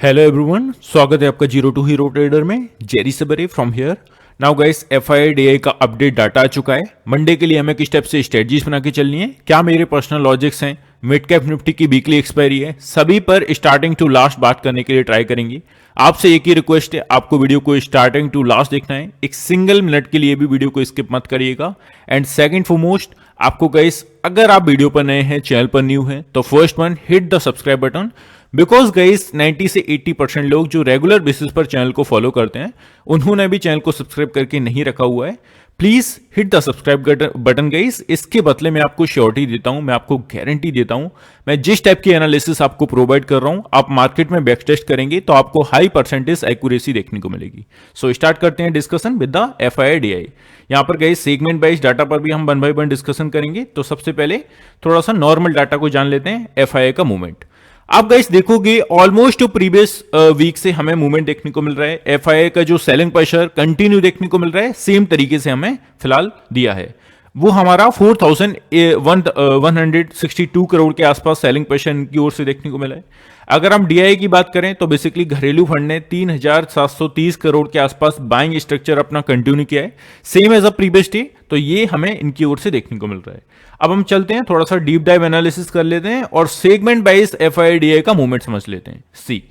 Hello everyone, स्वागत है आपका जीरो टू हीरो ट्रेडर में। जेरी सबरे फ्रॉम हियर। नाउ गाइस, एफआईडीआई का अपडेट डाटा आ चुका है। मंडे के लिए हमें किस टाइप से स्ट्रेटजीज बना के चलनी है, क्या मेरे पर्सनल लॉजिक्स हैं, मिड कैप निफ्टी की वीकली एक्सपायरी है, सभी पर स्टार्टिंग टू लास्ट बात करने के लिए ट्राई करेंगे। आपसे एक ही रिक्वेस्ट है, आपको वीडियो को स्टार्टिंग टू लास्ट देखना है, एक सिंगल मिनट के लिए भी वीडियो को स्किप मत करिएगा। एंड सेकंड फॉरमोस्ट, आपको गाइस अगर आप वीडियो पर नए हैं, चैनल पर न्यू हैं, तो first one hit the subscribe button. Because guys 90 से 80% लोग जो रेगुलर बेसिस पर चैनल को फॉलो करते हैं, उन्होंने भी चैनल को सब्सक्राइब करके नहीं रखा हुआ है। Please hit the subscribe button guys. इसके बदले में आपको श्योरिटी देता हूं, मैं आपको गारंटी देता हूं, मैं जिस टाइप की एनालिसिस आपको प्रोवाइड कर रहा हूं, आप मार्केट में बैक टेस्ट करेंगे तो आपको हाई परसेंटेज एक्यूरेसी देखने को मिलेगी। सो स्टार्ट करते हैं डिस्कशन विद द एफआईडीआई। यहां पर गाइस सेगमेंट वाइज डाटा पर भी हम वन बाय वन डिस्कशन करेंगे। तो सबसे पहले थोड़ा सा नॉर्मल डाटा को जान लेते हैं, एफआईआई का मूवमेंट। आप गाइस देखोगे ऑलमोस्ट प्रीवियस वीक से हमें मूवमेंट देखने को मिल रहा है। एफआईआई का जो सेलिंग प्रेशर कंटिन्यू देखने को मिल रहा है, सेम तरीके से हमें फिलहाल दिया है। वो हमारा 4162 करोड़ के आसपास सेलिंग प्रेशर इनकी ओर से देखने को मिला है। अगर हम डीआई की बात करें तो बेसिकली घरेलू फंड ने 3730 करोड़ के आसपास बाइंग स्ट्रक्चर अपना कंटिन्यू किया है, same as a previous day. तो ये हमें इनकी ओर से देखने को मिल रहा है। अब हम चलते हैं, थोड़ा सा डीप डाइव एनालिसिस कर लेते हैं और सेगमेंट वाइज एफआईडीआई का मूवमेंट समझ लेते हैं। सी,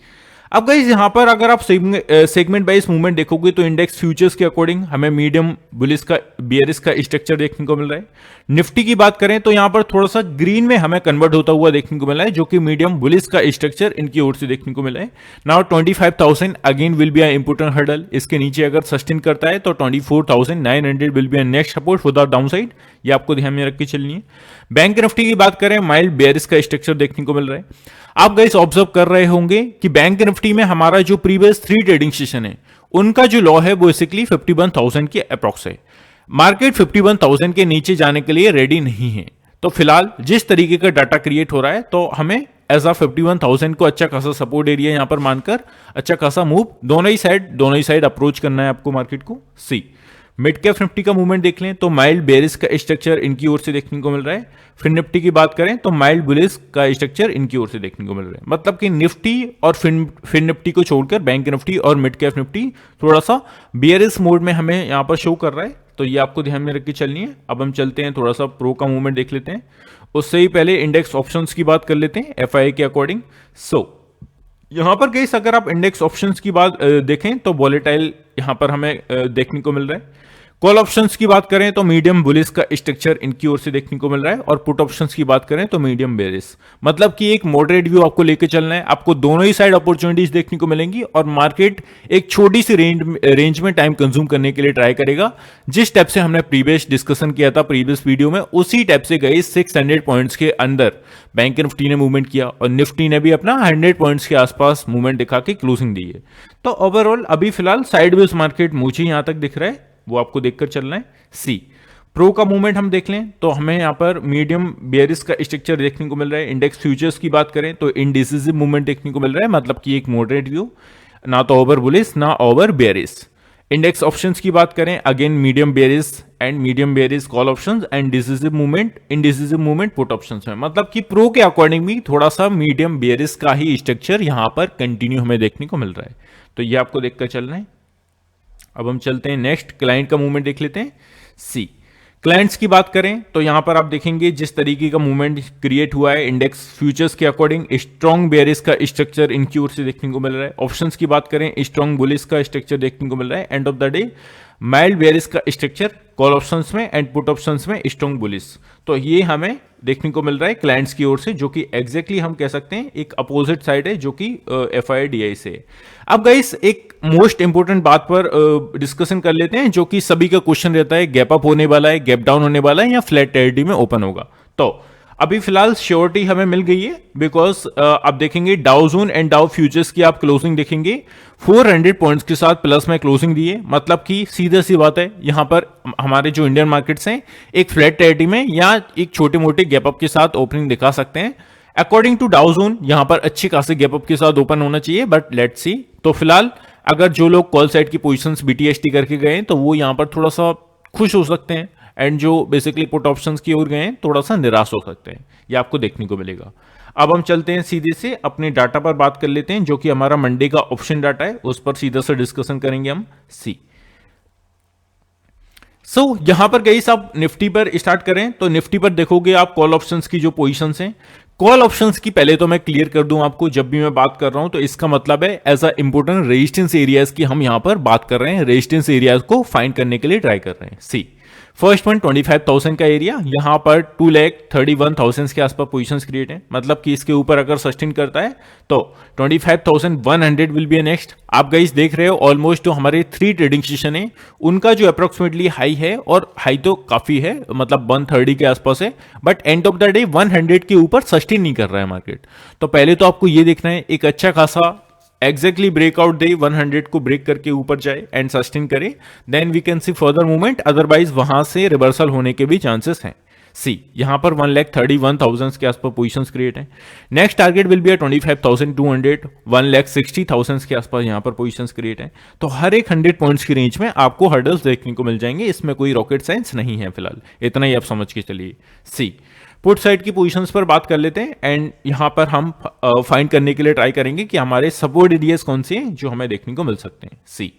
अब गाइस यहां पर अगर आप सेगमेंट वाइज मूवमेंट देखोगे तो इंडेक्स फ्यूचर्स के अकॉर्डिंग हमें मीडियम बुलिश का बियरिश का स्ट्रक्चर देखने को मिल रहा है। निफ्टी की बात करें तो यहां पर थोड़ा सा ग्रीन में हमें कन्वर्ट होता हुआ देखने को मिला है, जो कि मीडियम बुलिश का स्ट्रक्चर इनकी ओर से देखने को मिला है। Now 25,000 again will be a important hurdle. इसके नीचे अगर सस्टेन करता है तो 24,900 will be a next support for the down side. ये आपको ध्यान में रख के चलनी है। बैंक निफ्टी की बात करें, माइल्ड बेयरिश का स्ट्रक्चर देखने को मिल रहा है। आप गाइस ऑब्जर्व कर रहे होंगे कि बैंक निफ्टी में हमारा जो प्रीवियस 3 ट्रेडिंग सेशन है, उनका जो लॉ है वो बेसिकली 51,000 के अप्रॉक्स है। मार्केट 51,000 के नीचे जाने के लिए रेडी नहीं है। तो फिलहाल जिस तरीके का डाटा क्रिएट हो रहा है, तो हमें एज आ 51,000 को अच्छा खासा सपोर्ट एरिया यहां पर मानकर अच्छा खासा मूव दोनों ही साइड अप्रोच करना है आपको मार्केट को। सी, मिड कैप निफ्टी का मूवमेंट देख लें तो माइल्ड बेरिश का स्ट्रक्चर इनकी ओर से देखने को मिल रहा है। फिर निफ्टी की बात करें तो माइल्ड बुलिश का स्ट्रक्चर इनकी ओर से देखने को मिल रहा है। मतलब कि निफ्टी और फिर निफ्टी को छोड़कर बैंक निफ्टी और मिड कैप निफ्टी थोड़ा सा बेरिश मोड में हमें यहां पर शो कर रहा है। तो ये आपको ध्यान में रख के चलनी है। अब हम चलते हैं, थोड़ा सा प्रो का मूवमेंट देख लेते हैं। उससे ही पहले इंडेक्स ऑप्शंस की बात कर लेते हैं एफआईआई के अकॉर्डिंग। यहां पर गाइस अगर आप इंडेक्स ऑप्शंस की बात देखें तो वॉलेटाइल यहां पर हमें देखने को मिल रहा है। कॉल ऑप्शंस की बात करें तो मीडियम बुलिश का स्ट्रक्चर इनकी ओर से देखने को मिल रहा है, और पुट ऑप्शंस की बात करें तो मीडियम बेरिश। मतलब कि एक मॉडरेट व्यू आपको लेके चलना है। आपको दोनों ही साइड अपॉर्चुनिटीज देखने को मिलेंगी और मार्केट एक छोटी सी रेंज में टाइम कंज्यूम करने के लिए ट्राई करेगा। जिस टाइप से हमने प्रीवियस डिस्कशन किया था प्रीवियस वीडियो में, उसी टाइप से गई 600 पॉइंट्स के अंदर बैंक निफ्टी ने मूवमेंट किया और निफ्टी ने भी अपना 100 पॉइंट्स के आसपास मूवमेंट दिखा के क्लोजिंग दी है। तो ओवरऑल अभी फिलहाल साइडवेज मार्केट मुझे यहां तक दिख रहा है, वो आपको देखकर चलना है। सी, प्रो का मूवमेंट हम देख लें तो हमें यहां पर मीडियम बेयरिश का स्ट्रक्चर देखने को मिल रहा है। इंडेक्स फ्यूचर्स की बात करें तो इंडिसिसिव मूवमेंट देखने को मिल रहा है, मतलब कि एक मॉडरेट व्यू, ना तो ओवर बुलिश ना ओवर बेयरिश। इंडेक्स ऑप्शंस की बात करें, again medium bearish call options and indecisive movement put options में। मतलब कि प्रो के अकॉर्डिंग भी थोड़ा सा मीडियम बेयरिश का ही स्ट्रक्चर यहां पर कंटिन्यू हमें देखने को मिल रहा है। तो ये आपको देखकर चलना है। अब हम चलते हैं नेक्स्ट, क्लाइंट का मूवमेंट देख लेते हैं। सी, क्लाइंट्स की बात करें तो यहां पर आप देखेंगे जिस तरीके का मूवमेंट क्रिएट हुआ है इंडेक्स फ्यूचर्स के अकॉर्डिंग, स्ट्रॉन्ग बेयरिश का स्ट्रक्चर इनकी ओर से देखने को मिल रहा है। ऑप्शंस की बात करें, स्ट्रॉन्ग बुलिश का स्ट्रक्चर देखने को मिल रहा है। End of the day mild bearish का स्ट्रक्चर कॉल ऑप्शंस में एंड पुट ऑप्शंस में स्ट्रॉन्ग बुलिश। तो ये हमें देखने को मिल रहा है क्लाइंट्स की ओर से, जो कि एग्जैक्टली हम कह सकते हैं एक अपोजिट साइड है, जो कि एफआईडीआई से। अब गाइस एक मोस्ट इंपोर्टेंट बात पर डिस्कशन कर लेते हैं, जो कि सभी का क्वेश्चन रहता है, गैप अप होने वाला है, गैप डाउन होने वाला है या फ्लैट टेरिटरी में ओपन होगा। तो अभी फिलहाल श्योरिटी हमें मिल गई है, बिकॉज आप देखेंगे डाउ जोन एंड डाउ फ्यूचर्स की आप क्लोजिंग देखेंगे 400 पॉइंट्स के साथ प्लस में क्लोजिंग दी है। मतलब कि सीधा सी बात है, यहां पर हमारे जो इंडियन मार्केट्स हैं एक फ्लैट टेरिटरी में या एक छोटे मोटे गैप अप के साथ ओपनिंग दिखा सकते हैं। अकॉर्डिंग टू डाउ जोन यहां पर अच्छी खासी गैप अप के साथ ओपन होना चाहिए, बट लेट्स सी। तो फिलहाल अगर जो लोग कॉल साइड की पोजीशंस बीटीएसटी करके गए तो वो यहां पर थोड़ा सा खुश हो सकते हैं, एंड जो बेसिकली पुट ऑप्शंस की ओर गए थोड़ा सा निराश हो सकते हैं। ये आपको देखने को मिलेगा। अब हम चलते हैं सीधे से अपने डाटा पर बात कर लेते हैं, जो कि हमारा मंडे का ऑप्शन डाटा है, उस पर सीधा से डिस्कशन करेंगे हम। सी यहां पर गई आप निफ्टी पर स्टार्ट करें तो निफ्टी पर देखोगे आप कॉल ऑप्शंस की जो पोजीशंस हैं, कॉल ऑप्शंस की पहले तो मैं क्लियर कर दूं आपको, जब भी मैं बात कर रहा हूं तो इसका मतलब है as a important resistance areas की हम यहां पर बात कर रहे हैं, रेजिस्टेंस एरियाज को फाइंड करने के लिए ट्राई कर रहे हैं। सी फर्स्ट वन 25,000 का एरिया, यहां पर 2,31,000 के आसपास पोजीशंस क्रिएट है, मतलब कि इसके ऊपर अगर सस्टेन करता है तो 25,100 विल बी नेक्स्ट। आप गाइस देख रहे हो ऑलमोस्ट जो हमारे 3 ट्रेडिंग सेशन है उनका जो अप्रोक्सीमेटली हाई है, और हाई तो काफी है, मतलब 130 के आसपास है, but end of the day 100 के ऊपर सस्टेन नहीं कर रहा है मार्केट। तो पहले तो आपको ये देखना है एक अच्छा खासा एग्जैक्टली ब्रेकआउट दे, 100 को ब्रेक करके ऊपर जाए एंड सस्टेन करे, then we can see further movement, otherwise वहां से रिवर्सल होने के भी चांसेस हैं। सी यहां पर 1,31,000 के आसपास पोजीशंस क्रिएट है। नेक्स्ट टारगेट विल बी 25,200, 1,60,000 के आसपास यहां पर पोजीशंस क्रिएट है। तो हर एक 100 पॉइंट्स की रेंज में आपको हर्डल्स देखने को मिल जाएंगे, इसमें कोई रॉकेट साइंस नहीं है फिलहाल, इतना ही आप समझ के चलिए। सी पुट साइड की पोजीशंस पर बात कर लेते हैं एंड यहां पर हम फाइंड करने के लिए ट्राई करेंगे कि हमारे सपोर्ट एरियाज कौन से हैं जो हमें देखने को मिल सकते हैं। सी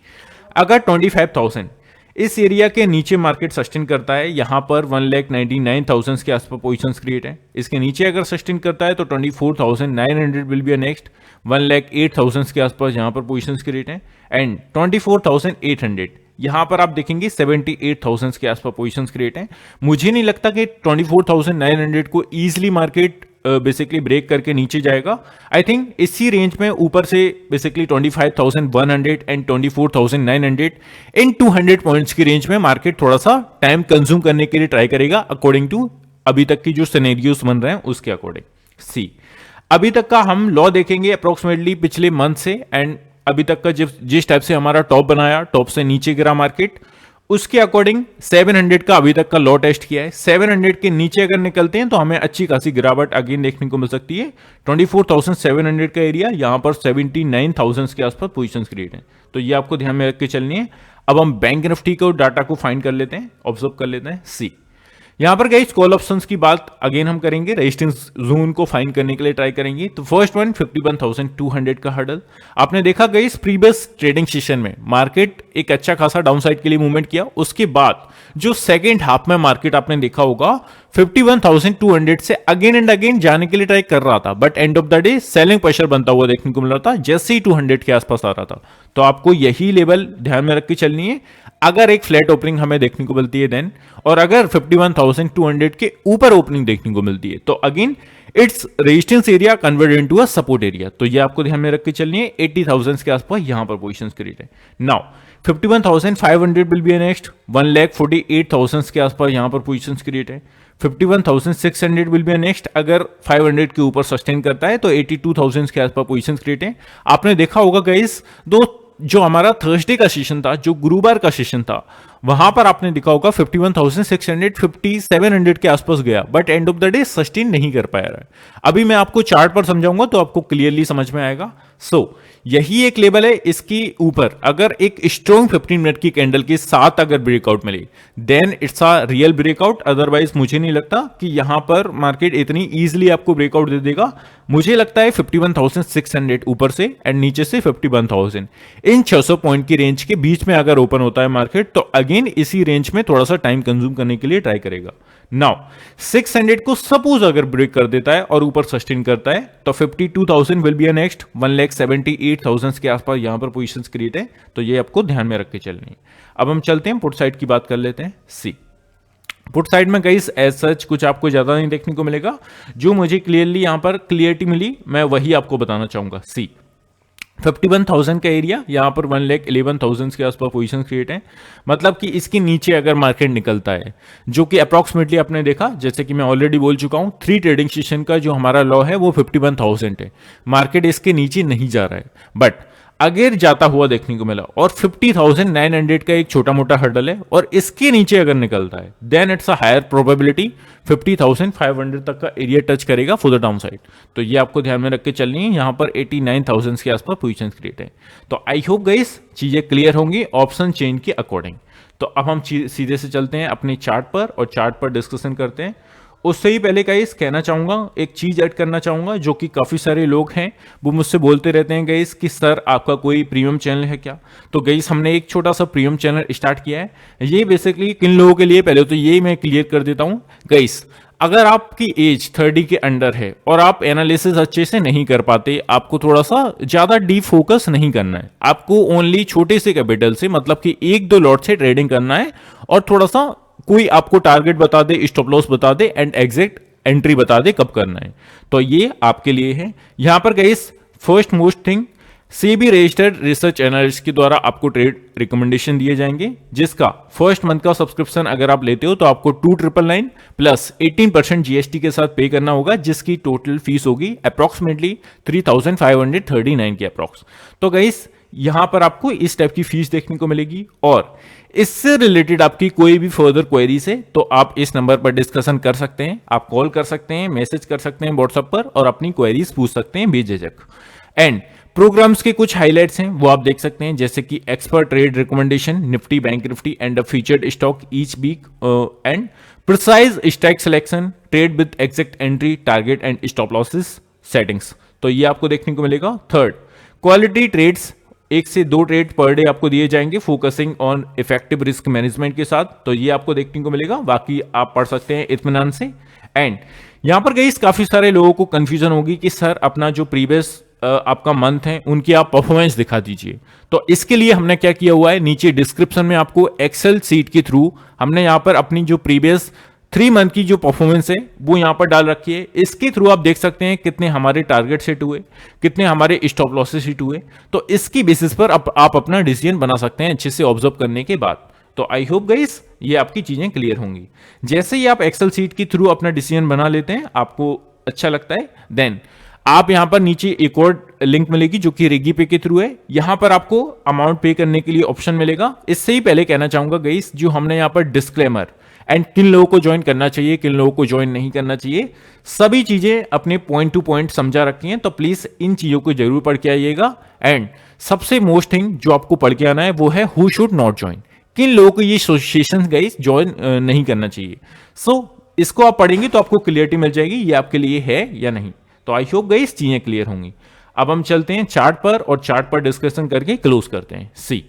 अगर 25,000 इस एरिया के नीचे मार्केट सस्टेन करता है, यहां पर 1,99,000 के आसपास पोजीशंस क्रिएट है, इसके नीचे अगर सस्टेन करता है तो 24,900 विल बी नेक्स्ट, 1,08,000 के आसपास यहां पर पोजीशंस क्रिएट है, एंड 24,800 यहां पर आप देखेंगे 78,000 के आसपास पोजीशंस क्रिएट हैं। मुझे नहीं लगता कि 24,900 को इजीली मार्केट बेसिकली ब्रेक करके नीचे जाएगा। आई थिंक इसी रेंज में ऊपर से बेसिकली 25,100 एंड 24,900 इन 200 पॉइंट्स की रेंज में मार्केट थोड़ा सा टाइम कंज्यूम करने के लिए ट्राई करेगा, अकॉर्डिंग टू अभी तक की जो सिनेरियोस बन रहे हैं उसके अकॉर्डिंग। सी अभी तक का हम लॉ देखेंगे अप्रोक्सीमेटली पिछले मंथ से, एंड अभी तक का जिस टाइप से हमारा टॉप बनाया, टॉप से नीचे गिरा मार्केट, उसके अकॉर्डिंग 700 का अभी तक का लो टेस्ट किया है। 700 के नीचे अगर निकलते हैं तो हमें अच्छी खासी गिरावट अगेन देखने को मिल सकती है। 24,700 का एरिया, यहां पर 79,000 के आसपास पोजीशंस क्रिएट है, तो ये आपको ध्यान में रख के चलनी है। अब हम बैंक निफ्टी को डाटा को फाइंड कर लेते हैं, ऑब्जर्व कर लेते हैं। सी यहां पर गाइस कॉल ऑप्शंस की बात अगेन हम करेंगे, रेजिस्टेंस जोन को फाइंड करने के लिए ट्राई करेंगे। तो फर्स्ट वन 51,200 का हर्डल, आपने देखा गाइस प्रीवियस ट्रेडिंग सेशन में मार्केट एक अच्छा खासा डाउन साइड के लिए मूवमेंट किया, उसके बाद जो सेकेंड हाफ में मार्केट आपने देखा होगा 51,200 से अगेन एंड अगेन जाने के लिए ट्राई कर रहा था, but end of the day selling pressure बनता हुआ देखने को मिल रहा था जैसे ही 200 के आसपास आ रहा था। तो आपको यही लेवल ध्यान में रख के चलनी है, अगर एक फ्लैट ओपनिंग हमें देखने को मिलती है देन, और अगर 51,200 के ऊपर ओपनिंग देखने को मिलती है तो again its resistance area convert into a support area. तो ये आपको ध्यान में रख के चलनी है। 80,000 के आसपास यहां पर पोजीशंस क्रिएट है। नाउ 51,500 विल बी नेक्स्ट, 1,48,000 के आसपास यहां पर पोजीशंस क्रिएट है। 51,600 विल बी नेक्स्ट, अगर 500 के ऊपर सस्टेन करता है तो 82,000 के आसपास पोजीशंस क्रिएट है। आपने देखा होगा गाइस जो हमारा थर्सडे का सेशन था, जो गुरुवार का सेशन था, वहां पर आपने देखा होगा 51,600 5700 के आसपास गया, but end of the day sustain नहीं कर पाया रहा है। अभी मैं आपको चार्ट पर समझाऊंगा तो आपको क्लियरली समझ में आएगा। यही एक लेवल है, इसके ऊपर अगर एक स्ट्रॉन्ग 15 मिनट की कैंडल के साथ अगर ब्रेकआउट मिले then it's a real breakout, otherwise मुझे नहीं लगता कि यहां पर मार्केट इतनी इजीली आपको ब्रेकआउट दे देगा। मुझे लगता है 51,600 ऊपर से एंड नीचे से 51,000, इन 600 पॉइंट की रेंज के बीच में अगर ओपन होता है मार्केट तो अगेन इसी रेंज में थोड़ा सा टाइम कंज्यूम करने के लिए ट्राई करेगा। नाउ 600 को सपोज अगर ब्रेक कर देता है और ऊपर सस्टेन करता है तो 52,000 विल बी नेक्स्ट, 1,78,000 के आसपास यहां पर पोजीशंस क्रिएट है, तो ये आपको ध्यान में रख के चलनी है। अब हम चलते हैं पुट साइड की बात कर लेते हैं। सी पुट साइड में गाइस एज सच कुछ आपको ज्यादा नहीं देखने को मिलेगा, जो मुझे क्लियरली यहां पर क्लियरिटी मिली मैं वही आपको बताना चाहूंगा। सी 51,000 का एरिया, यहां पर 1,11,000 के आसपास पोजीशन क्रिएट है, मतलब कि इसके नीचे अगर मार्केट निकलता है, जो कि अप्रॉक्सीमेटली आपने देखा, जैसे कि मैं ऑलरेडी बोल चुका हूं 3 ट्रेडिंग सेशन का जो हमारा लॉ है वो 51,000 है, मार्केट इसके नीचे नहीं जा रहा है, बट अगर जाता हुआ देखने को मिला और 50,900 का एक छोटा मोटा हर्डल है और इसके नीचे अगर निकलता है then it's a higher probability 50,500 तक का एरिया टच करेगा फॉर द डाउन साइड। तो ये आपको ध्यान में रख के चलनी है। यहां पर 89,000 के आसपास पोजीशन क्रिएट है। तो आई होप गाइस चीजें क्लियर होंगी ऑप्शन चेन के अकॉर्डिंग। तो अब हम सीधे से चलते हैं अपने चार्ट पर और चार्ट पर डिस्कशन करते हैं। उससे ही पहले गाइस कहना चाहूंगा, एक चीज ऐड करना चाहूंगा, जो कि काफी सारे लोग हैं वो मुझसे बोलते रहते हैं गाइस कि सर आपका कोई प्रीमियम चैनल है क्या। तो गाइस हमने एक छोटा सा प्रीमियम चैनल स्टार्ट किया है। ये बेसिकली किन लोगों के लिए, पहले तो ये मैं क्लियर कर देता हूं गाइस, अगर आपकी एज 30 के अंडर है और आप एनालिसिस अच्छे से नहीं कर पाते, आपको थोड़ा सा ज्यादा डीप फोकस नहीं करना है, आपको ओनली छोटे से कैपिटल से, मतलब कि एक दो लॉट से ट्रेडिंग करना है, और थोड़ा सा कोई आपको टारगेट बता दे, स्टॉप लॉस बता दे एंड एग्जैक्ट एंट्री बता दे कब करना है, तो ये आपके लिए है। यहां पर guys first most thing, SEBI registered research analyst के द्वारा आपको ट्रेड रिकमेंडेशन दिए जाएंगे, जिसका फर्स्ट मंथ का सब्सक्रिप्शन अगर आप लेते हो तो आपको 2999 प्लस 18% जीएसटी के साथ पे करना होगा, जिसकी टोटल फीस होगी अप्रोक्सीमेटली 3539 के अप्रोक्स। तो गाइस यहां पर आपको इस टाइप की फीस देखने को मिलेगी, और इससे रिलेटेड आपकी कोई भी फर्दर क्वेरीज है तो आप इस नंबर पर डिस्कशन कर सकते हैं, आप कॉल कर सकते हैं, मैसेज कर सकते हैं व्हाट्सएप पर, और अपनी क्वेरीज पूछ सकते हैं बेझिझक। एंड प्रोग्राम्स के कुछ हाइलाइट्स हैं वो आप देख सकते हैं, जैसे कि expert trade recommendation, Nifty bank Nifty and a featured stock each week, and precise stock selection, trade with exact entry target and stop losses settings, तो ये आपको देखने को मिलेगा। थर्ड, क्वालिटी ट्रेड्स, 1 से 2 ट्रेड पर डे आपको दिए जाएंगे focusing on effective risk management के साथ, तो ये आपको देखने को मिलेगा, बाकी आप पढ़ सकते हैं इत्मीनान से। एंड यहां पर गाइस काफी सारे लोगों को कंफ्यूजन होगी कि सर अपना जो प्रीवियस आपका मंथ है उनकी आप परफॉर्मेंस दिखा दीजिए, तो इसके लिए हमने क्या किया हुआ है, नीचे डिस्क्रिप्शन में आपको एक्सेल सीट के थ्रू हमने यहां पर अपनी जो प्रीवियस 3 मंथ की जो परफॉर्मेंस है वो यहां पर डाल रखी है। इसके थ्रू आप देख सकते हैं कितने हमारे टारगेट सेट हुए, कितने हमारे स्टॉप लॉसेस हिट हुए, तो इसकी बेसिस पर आप अपना डिसीजन बना सकते हैं अच्छे से ऑब्जर्व करने के बाद। तो आई होप गाइस ये आपकी चीजें क्लियर होंगी। जैसे ही आप एक्सेल सीट के थ्रू अपना डिसीजन बना लेते हैं, आपको अच्छा लगता है, देन आप यहां पर नीचे एक और लिंक मिलेगी जो कि रेगी पे के थ्रू है, यहां पर आपको अमाउंट पे करने के लिए ऑप्शन मिलेगा। इससे ही पहले कहना चाहूंगा गाइस, जो हमने यहां पर डिस्क्लेमर एंड किन लोगों को ज्वाइन करना चाहिए, किन लोगों को ज्वाइन नहीं करना चाहिए, सभी चीजें अपने पॉइंट टू पॉइंट समझा रखी हैं, तो प्लीज इन चीजों को जरूर पढ़ के आइएगा। एंड सबसे मोस्ट थिंग जो आपको पढ़ के आना है वो है हु शुड नॉट ज्वाइन, किन लोगों को ये एसोसिएशन गाइस ज्वाइन नहीं करना चाहिए। सो इसको आप पढ़ेंगे तो आपको क्लियरिटी मिल जाएगी ये आपके लिए है या नहीं। तो आई होप गाइस चीजें क्लियर होंगी। अब हम चलते हैं चार्ट पर, और चार्ट पर डिस्कशन करके क्लोज करते हैं। सी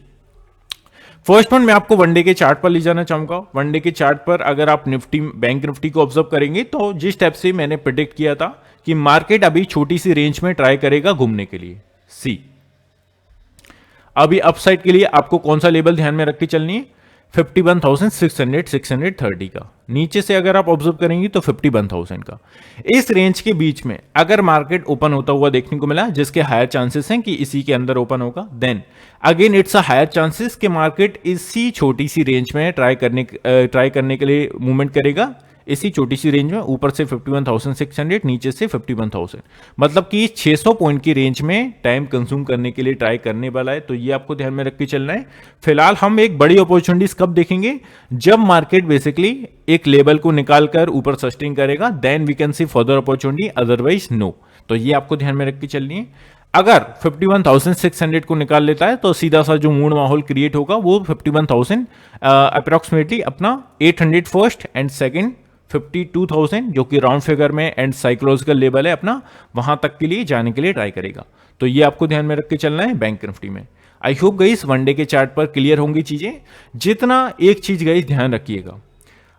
फर्स्ट वन मैं आपको वनडे के चार्ट पर ले जाना चाहूंगा। वनडे के चार्ट पर अगर आप निफ्टी बैंक निफ्टी को ऑब्जर्व करेंगे तो जिस टाइप से मैंने प्रेडिक्ट किया था कि मार्केट अभी छोटी सी रेंज में ट्राई करेगा घूमने के लिए। सी अभी अपसाइड के लिए आपको कौन सा लेवल ध्यान में रख के चलनी है, 51,600 630 का। नीचे से अगर आप ऑब्जर्व करेंगे तो 51,000 का। इस रेंज के बीच में अगर मार्केट ओपन होता हुआ देखने को मिला, जिसके हायर चांसेस हैं कि इसी के अंदर ओपन होगा, then again it's a higher chances कि मार्केट इसी छोटी सी रेंज में ट्राई करने के लिए मूवमेंट करेगा, इसी छोटी सी रेंज में, ऊपर से 51,600, नीचे से 51,000, मतलब कि 600 पॉइंट की रेंज में टाइम कंज्यूम करने के लिए ट्राई करने वाला है। तो ये आपको ध्यान में रख के चलना है। फिलहाल हम एक बड़ी अपॉर्चुनिटीज कब देखेंगे, जब मार्केट बेसिकली एक लेवल को निकालकर ऊपर सस्टेन करेगा, then we can see further opportunity, otherwise no. तो ये आपको ध्यान में रख के चलनी है। अगर 51,600 को निकाल लेता है तो सीधा सा जो मूड माहौल क्रिएट होगा वो 51,000 अप्रोक्सीमेटली अपना 800 फर्स्ट एंड सेकंड 52,000 जो कि राउंड फिगर में एंड साइकोलॉजिकल लेवल है अपना, वहां तक के लिए जाने के लिए ट्राई करेगा। तो ये आपको ध्यान में रख के चलना है बैंक निफ्टी में। आई होप गाइस वनडे के चार्ट पर क्लियर होंगी चीजें। जितना एक चीज गाइस ध्यान रखिएगा,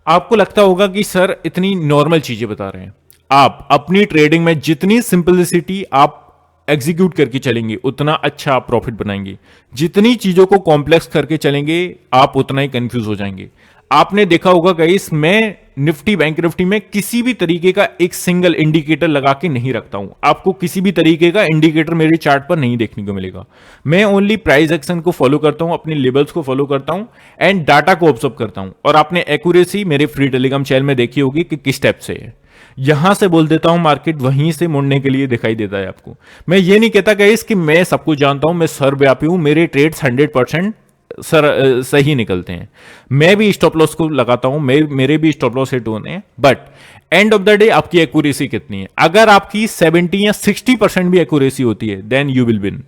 आपको लगता होगा कि सर इतनी नॉर्मल चीजें बता रहे हैं, आप अपनी ट्रेडिंग में जितनी सिंपलिसिटी आप एग्जीक्यूट करके चलेंगे उतना अच्छा आप प्रॉफिट बनाएंगे, जितनी चीजों को कॉम्प्लेक्स करके चलेंगे आप उतना ही कंफ्यूज हो जाएंगे। आपने देखा होगा गाइस, मैं निफ्टी बैंक निफ्टी में किसी भी तरीके का एक सिंगल इंडिकेटर लगा के नहीं रखता हूं। आपको किसी भी तरीके का इंडिकेटर मेरे चार्ट पर नहीं देखने को मिलेगा। मैं ओनली प्राइस एक्शन को फॉलो करता हूं, अपने लेवल्स को फॉलो करता हूं एंड डाटा को ऑब्जर्व करता हूं। और आपने एक्यूरेसी मेरे फ्री टेलीग्राम चैनल में देखी होगी कि किस टाइप से है। यहां से बोल देता हूं मार्केट वहीं से मुड़ने के लिए दिखाई देता है आपको। मैं ये नहीं कहता गाइस कि मैं सब कुछ जानता हूं, मैं सर्वव्यापी हूं, मेरे ट्रेड्स 100% सही निकलते हैं। मैं भी स्टॉप लॉस को लगाता हूं, मेरे भी स्टॉप लॉस हिट होने हैं, but end of the day आपकी एक्यूरेसी कितनी है। अगर आपकी 70 या 60% भी एक्यूरेसी होती है then you will win.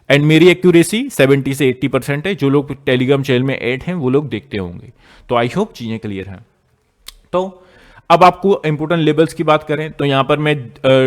And मेरी एक्यूरेसी 70 से 80% है। जो लोग टेलीग्राम चैनल में ऐड हैं वो लोग देखते होंगे। तो आई होप चीजें क्लियर हैं। तो अब आपको इंपोर्टेंट लेबल्स की बात करें तो यहां पर मैं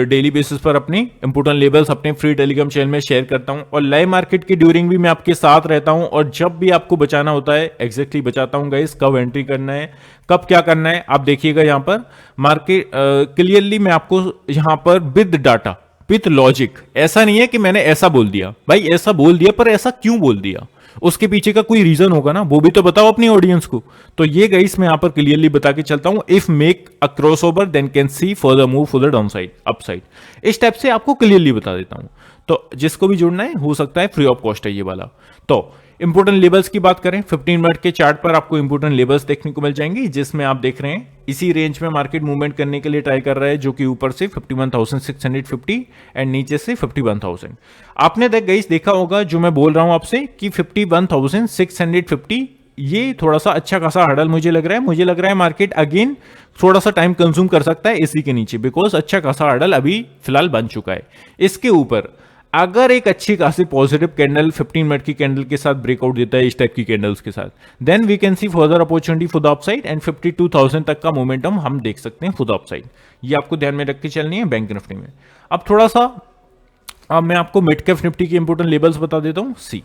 डेली बेसिस पर अपनी इंपोर्टेंट लेबल्स अपने फ्री टेलीग्राम चैनल में शेयर करता हूं और लाइव मार्केट के ड्यूरिंग भी मैं आपके साथ रहता हूं और जब भी आपको बचाना होता है एग्जैक्टली बचाता हूं गाइस, कब एंट्री करना है, कब क्या करना है आप देखिएगा यहां पर मार्केट क्लियरली मैं आपको यहां पर विद डाटा विथ लॉजिक, ऐसा नहीं है कि मैंने ऐसा बोल दिया भाई, ऐसा बोल दिया पर ऐसा क्यों बोल दिया, उसके पीछे का कोई रीजन होगा ना, वो भी तो बताओ अपनी ऑडियंस को। तो ये गाइस मैं यहां पर क्लियरली बता के चलता हूं, if make a crossover then can see further move for the down side up side, इस टाइप से आपको क्लियरली बता देता हूं। तो जिसको भी जुड़ना है हो सकता है फ्री ऑफ कॉस्ट है ये वाला। तो इंपोर्टेंट लेवल्स की बात करें 15 मिनट के चार्ट पर आपको इंपोर्टेंट लेवल्स देखने को मिल जाएंगे, जिसमें आप देख रहे हैं इसी रेंज में मार्केट मूवमेंट करने के लिए ट्राई कर रहा है, जो कि ऊपर से 51,650 एंड नीचे से 51,000। आपने देखा होगा जो मैं बोल रहा हूं आपसे कि 51,650 ये थोड़ा सा अच्छा खासा हर्डल मुझे लग रहा है, मुझे लग रहा है मार्केट अगेन थोड़ा सा टाइम कंज्यूम कर सकता है इसी के नीचे, बिकॉज अच्छा खासा हर्डल अभी फिलहाल बन चुका है। इसके ऊपर अगर एक अच्छी खासी पॉजिटिव कैंडल 15 मिनट की कैंडल के साथ ब्रेकआउट देता है इस टाइप की कैंडल्स के साथ, then we can see further opportunity for the upside and 52,000 तक का मोमेंटम हम देख सकते हैं फॉर द अपसाइड। ये आपको ध्यान में रख के चलनी है बैंक निफ्टी में। अब थोड़ा सा मैं आपको मिड कैप निफ्टी के इंपोर्टेंट लेवल्स बता देता हूं। सी,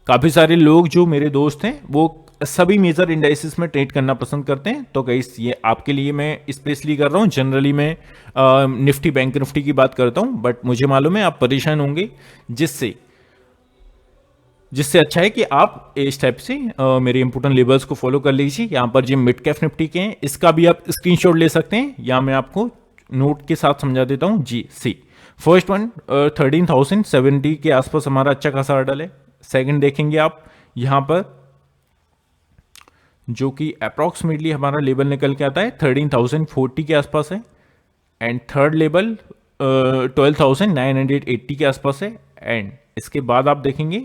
काफी सारे लोग जो मेरे दोस्त हैं वो सभी मेजर इंडाइसिस में ट्रेड करना पसंद करते हैं, तो गाइस ये आपके लिए मैं स्पेशली कर रहा हूं। जनरली मैं निफ्टी बैंक निफ्टी की बात करता हूं, बट मुझे मालूम है आप परेशान होंगे, जिससे अच्छा है कि आप इस टाइप से मेरे इंपोर्टेंट लेवल्स को फॉलो कर लीजिए। यहां पर जो मिड कैप निफ्टी के हैं इसका भी आप स्क्रीनशॉट ले सकते हैं, या मैं आपको नोट के साथ समझा देता हूं। जी सी, फर्स्ट वन 13,070 के आसपास हमारा अच्छा खासा हर्डल है। सेकंड देखेंगे आप यहां पर जो कि अप्रॉक्सीमेटली हमारा लेवल निकल के आता है 13,040 के आसपास है, एंड थर्ड लेवल 12,980 के आसपास है, एंड इसके बाद आप देखेंगे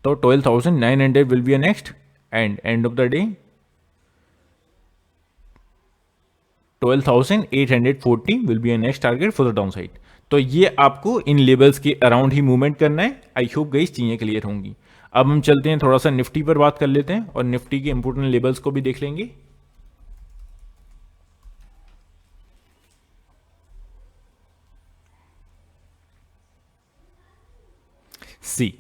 तो 12,900 will be a next, and end of the day 12,840 will be a next target for the down side. तो ये आपको इन लेवल्स के अराउंड ही मूवमेंट करना है। आई होप गाइस चीजें क्लियर होंगी। अब हम चलते हैं थोड़ा सा निफ्टी पर बात कर लेते हैं और निफ्टी के इंपोर्टेंट लेवल्स को भी देख लेंगे। सी,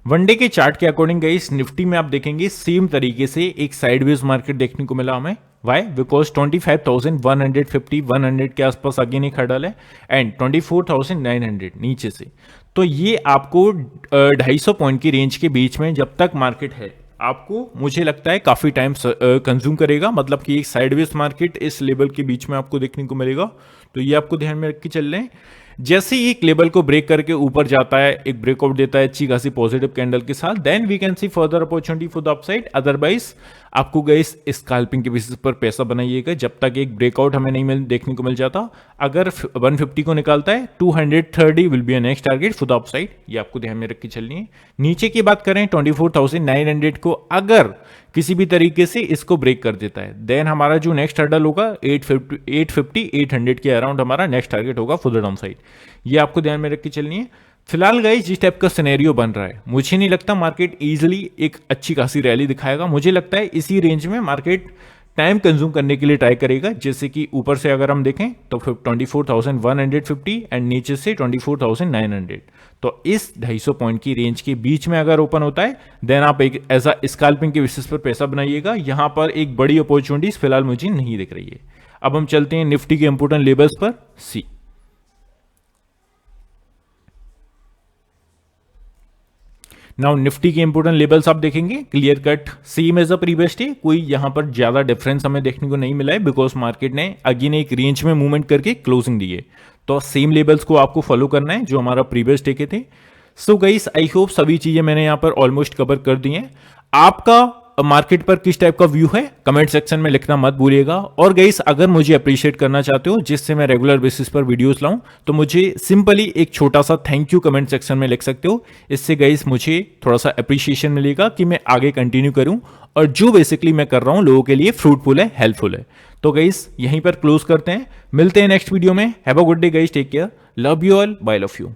वनडे के चार्ट के अकॉर्डिंग गाइस निफ्टी में आप देखेंगे सेम तरीके से एक साइडवेज मार्केट देखने को मिला हमें। वाई? बिकॉज 25,150 100 के आसपास अगेन एक हर्डल है, एंड 24,900 नीचे से। तो ये आपको 250 पॉइंट की रेंज के बीच में जब तक मार्केट है, आपको मुझे लगता है काफी टाइम कंज्यूम करेगा, मतलब कि एक साइडवेज मार्केट इस लेवल के बीच में आपको देखने को मिलेगा। तो ये आपको ध्यान में रख के चल रहे हैं। जैसे ही एक लेवल को ब्रेक करके ऊपर जाता है, एक ब्रेकआउट देता है अच्छी खासी पॉजिटिव कैंडल के साथ, then we can see further opportunity for the upside. Otherwise आपको गाइस स्कैल्पिंग के बेसिस पर पैसा बनाइएगा जब तक एक ब्रेकआउट हमें नहीं देखने को मिल जाता। अगर 150 को निकालता है 230 will be a next target for the upside, ये आपको ध्यान में रख के चलनी है। नीचे की बात करें 24,900 को अगर किसी भी तरीके से इसको ब्रेक कर देता है, देन हमारा जो नेक्स्ट हर्डल होगा 850 800 के अराउंड हमारा नेक्स्ट टारगेट होगा फॉर द डाउन साइड। ये आपको ध्यान में रख के चलनी है। फिलहाल गाइस जिस टाइप का सिनेरियो बन रहा है, मुझे नहीं लगता मार्केट इजीली एक अच्छी खासी रैली दिखाएगा। मुझे लगता है इसी रेंज में मार्केट टाइम कंज्यूम करने के लिए ट्राई करेगा। जैसे कि ऊपर से अगर हम देखें तो 24,150 एंड नीचे से 24,900, तो इस 250 पॉइंट की रेंज के बीच में अगर ओपन होता है, देन आप एक ऐसा स्कैल्पिंग के बेसिस पर पैसा बनाइएगा। यहां पर एक बड़ी अपॉर्चुनिटीज फिलहाल मुझे नहीं दिख रही है। अब हम चलते हैं निफ्टी के इंपोर्टेंट लेवल्स पर। सी, नाउ निफ्टी के इंपोर्टेंट लेवल्स आप देखेंगे clear cut same as a previous day, कोई यहां पर ज्यादा डिफरेंस हमें देखने को नहीं मिला है, बिकॉज मार्केट ने अगेन एक रेंज में मूवमेंट करके क्लोजिंग दी है। तो सेम लेवल्स को आपको फॉलो करना है जो हमारा प्रीवियस डे के थे। सो गाइस आई होप सभी चीजें मैंने यहां पर ऑलमोस्ट कवर कर दी हैं। आपका मार्केट पर किस टाइप का व्यू है कमेंट सेक्शन में लिखना मत भूलिएगा। और गाइस अगर मुझे अप्रिशिएट करना चाहते हो जिससे मैं रेगुलर बेसिस पर वीडियोस लाऊं, तो मुझे सिंपली एक छोटा सा थैंक यू कमेंट सेक्शन में लिख सकते हो। इससे गाइस मुझे थोड़ा सा अप्रिशिएशन मिलेगा कि मैं आगे कंटिन्यू करूं, और जो बेसिकली मैं कर रहा हूं लोगों के लिए फ्रूटफुल है, हेल्पफुल है। तो गाइस यहीं पर क्लोज करते हैं, मिलते हैं नेक्स्ट वीडियो में। Have a good day guys, take care, love you all, bye love you.